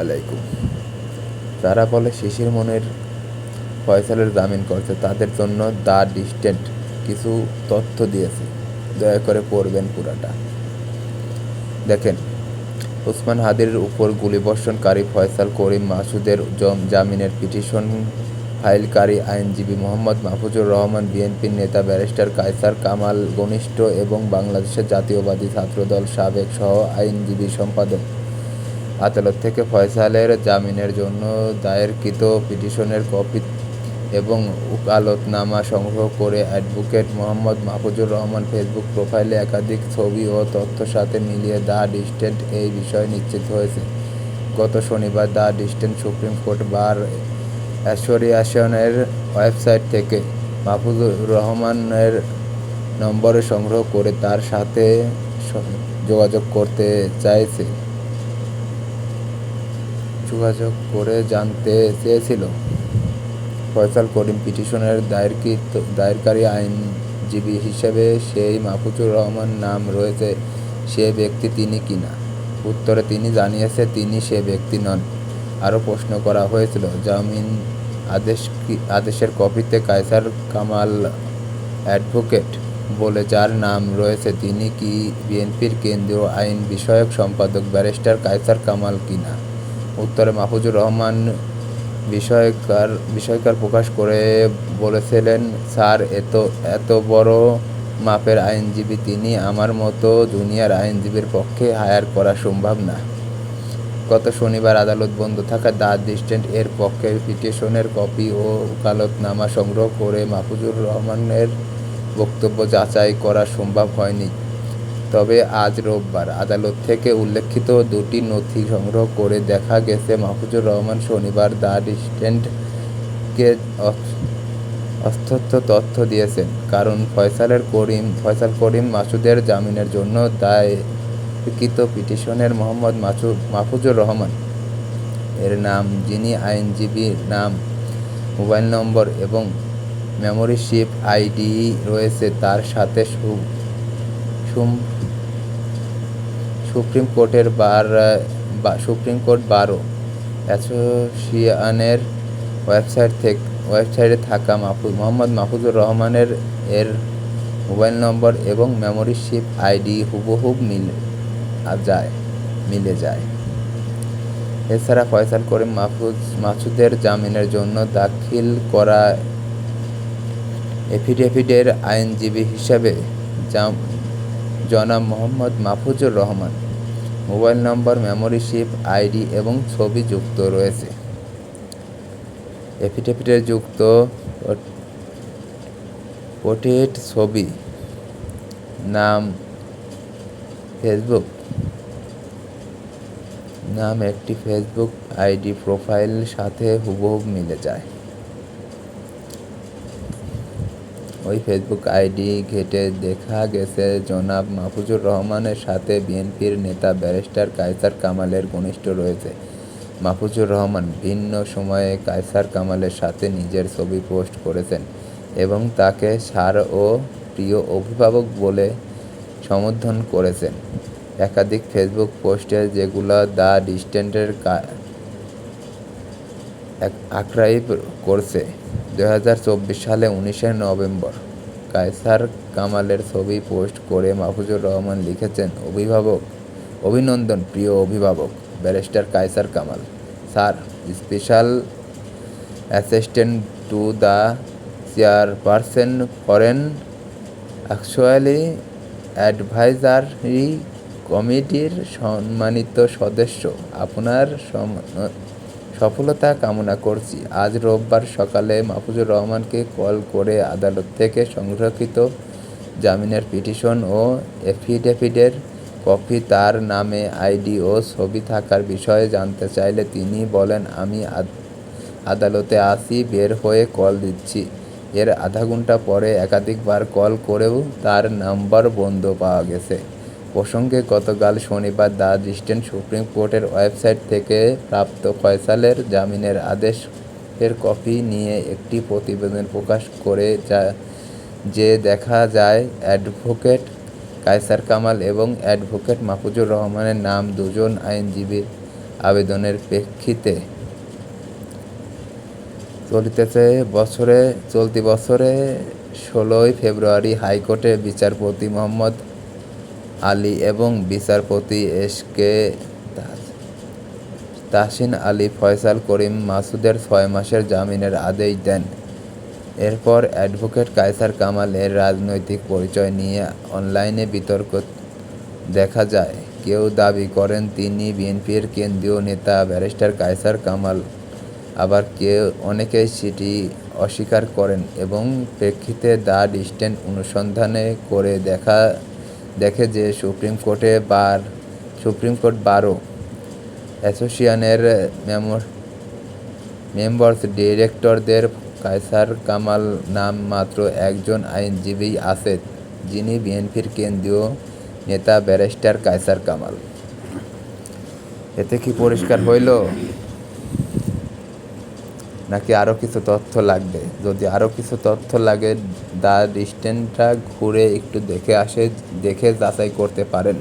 আলাইকুম। যারা বলে শিশির মনির ফয়সালের জামিন করছে, তাদের জন্য দ্য ডিস্টেন্ট কিছু তথ্য দিয়েছে। দয়া করে পড়বেন পুরাটা। দেখেন, ওসমান হাদির উপর গুলিবর্ষণকারী ফয়সাল করিম মাসুদের জামিনের পিটিশন ফাইলকারী আইনজীবী মোহাম্মদ মাহফুজুর রহমান, বিএনপির নেতা ব্যারিস্টার কায়সার কামাল ঘনিষ্ঠ এবং বাংলাদেশের জাতীয়বাদী ছাত্রদল সাবেক সহ আইনজীবী সম্পাদক আদালত থেকে ফয়সালের জামিনের জন্য দায়েরকৃত পিটিশনের কপি এবং ওকালতনামা সংগ্রহ করে অ্যাডভোকেট মোহাম্মদ মাহফুজুর রহমান ফেসবুক প্রোফাইলে একাধিক ছবি ও তথ্য সাথে মিলিয়ে দ্য ডিস্টেন্ট এই বিষয়ে নিশ্চিত হয়েছে। গত শনিবার the distant supreme court bar অ্যাসোসিয়েশনের ওয়েবসাইট থেকে মাহফুজুর রহমানের নম্বরে সংগ্রহ করে তার সাথে যোগাযোগ করে জানতে চেয়েছিল ফয়সাল করিম পিটিশনের দায়েরকারী আইনজীবী হিসেবে সেই মাহফুজুর রহমান নাম রয়েছে সে ব্যক্তি তিনি কিনা। উত্তরে তিনি জানিয়েছে তিনি সে ব্যক্তি নন। আরও প্রশ্ন করা হয়েছিল, জামিন আদেশের কপিতে কায়সার কামাল অ্যাডভোকেট বলে যার নাম রয়েছে তিনি কি বিএনপির কেন্দ্রীয় আইন বিষয়ক সম্পাদক ব্যারিস্টার কায়সার কামাল কিনা। উত্তরে মাহফুজুর রহমান বিষয়কার প্রকাশ করে বলেছিলেন, স্যার, এত বড় মাপের আইনজীবী তিনি আমার মতো জুনিয়র আইনজীবীর পক্ষে হায়ার করা সম্ভব না। গত শনিবার আদালত বন্ধ থাকা দ্য ডিস্টেন্ট এর পক্ষে পিটিশনের কপি ও ওকালতনামা সংগ্রহ করে মাহফুজুর রহমানের বক্তব্য যাচাই করা সম্ভব হয়নি। তবে আজ রোববার আদালত থেকে উল্লেখিত দুটি নথি সংগ্রহ করে দেখা গেছে মাহফুজুর রহমান শনিবার দ্য ডিস্টেন্টকে তথ্য দিয়েছেন। কারণ ফয়সাল করিম মাসুদের জামিনের জন্য দায়েরকৃত পিটিশনের মোহাম্মদ মাহফুজুর রহমান এর নাম, যিনি আইনজীবীর নাম, মোবাইল নম্বর এবং মেমোরিশিপ আইডি রয়েছে তার সাথে সুপ্রিম কোর্ট বার অ্যাসোসিয়েশনের ওয়েবসাইটে থাকা মোহাম্মদ মাহফুজুর রহমানের এর মোবাইল নম্বর এবং মেমোরিশিপ আইডি হুবহু মিলে যায়। এছাড়া ফয়সাল করিম মাসুদের জামিনের জন্য দাখিল করা এফিডেভিটের আইনজীবী হিসাবে জনাব Mohammad Mahfuzur Rahman mobile number, membership ID এবং ছবি যুক্ত রয়েছে। এফিডেভিটের যুক্ত পোর্ট্রেট ছবি, নাম একটি ফেসবুক আইডি প্রোফাইল সাথে হুবহু মিলে যায়। ওই ফেসবুক আইডি ঘেঁটে দেখা গেছে জনাব মাহফুজুর রহমানের সাথে বিএনপির নেতা ব্যারিস্টার কায়সার কামালের ঘনিষ্ঠ রয়েছে। মাহফুজুর রহমান ভিন্ন সময়ে কায়সার কামালের সাথে নিজের ছবি পোস্ট করেছেন এবং তাকে স্যার ও প্রিয় অভিভাবক বলে সম্বোধন করেছেন। একাধিক ফেসবুক পোস্টে যেগুলো দ্য ডিস্টেন্টের আর্কাইভ করছে। 2024 সালে 19 নভেম্বর কায়সার কামালের ছবি পোস্ট করে মাহফুজুর রহমান লিখেছেন, অভিনন্দন প্রিয় অভিভাবক barrister Kaiser Kamal. Sir, special assistant to the chairperson foreign actually advisory কমিটির সম্মানিত সদস্য, আপনার সফলতা কামনা করছি। আজ রোববার সকালে মাহফুজুর রহমানকে কল করে আদালত থেকে সংরক্ষিত জামিনের পিটিশন ও এফিডেভিটের কপি তার নামে আইডি ও ছবি থাকার বিষয়ে জানতে চাইলে তিনি বলেন, আমি আদালতে আছি, বের হয়ে কল দিচ্ছি। এর আধা ঘন্টা পরে একাধিকবার কল করেও তার নাম্বার বন্ধ পাওয়া গেছে। প্রসঙ্গে গতকাল শনিবার দ্য ডিস্টেন্ট সুপ্রিম কোর্টের ওয়েবসাইট থেকে প্রাপ্ত ফয়সালের জামিনের আদেশের কপি নিয়ে একটি প্রতিবেদন প্রকাশ করে দেখা যায় অ্যাডভোকেট কায়সার কামাল এবং অ্যাডভোকেট মাহফুজুর রহমানের নাম দুজন আইনজীবীর আবেদনের প্রেক্ষিতে চলতি বছরে 16 ফেব্রুয়ারি হাইকোর্টে বিচারপতি মোহাম্মদ আলী এবং বিচারপতি এস.কে তাহসিন আলী ফয়সাল করিম মাসুদের 6 মাসের জামিনের আদেশ দেন। এরপর অ্যাডভোকেট কায়সার কামালের রাজনৈতিক পরিচয় নিয়ে অনলাইনে বিতর্ক দেখা যায়। কেউ দাবি করেন তিনি বিএনপির কেন্দ্রীয় নেতা ব্যারিস্টার কায়সার কামাল, আবার অনেকেই সেটি অস্বীকার করেন এবং প্রেক্ষিতে দ্য স্ট্যান্ড অনুসন্ধান করে দেখে যে সুপ্রিম কোর্ট বার অ্যাসোসিয়েশনের মেম্বার্স ডিরেক্টরদের কায়সার কামাল নাম মাত্র একজন আইনজীবী আছে, যিনি বিএনপির কেন্দ্রীয় নেতা ব্যারিস্টার কায়সার কামাল। এতে কি পরিষ্কার হইল, নাকি আরও কিছু তথ্য লাগবে? যদি আরও কিছু তথ্য লাগে, দ্য স্ট্যান্ডটা ঘুরে একটু দেখে যাচাই করতে পারেন।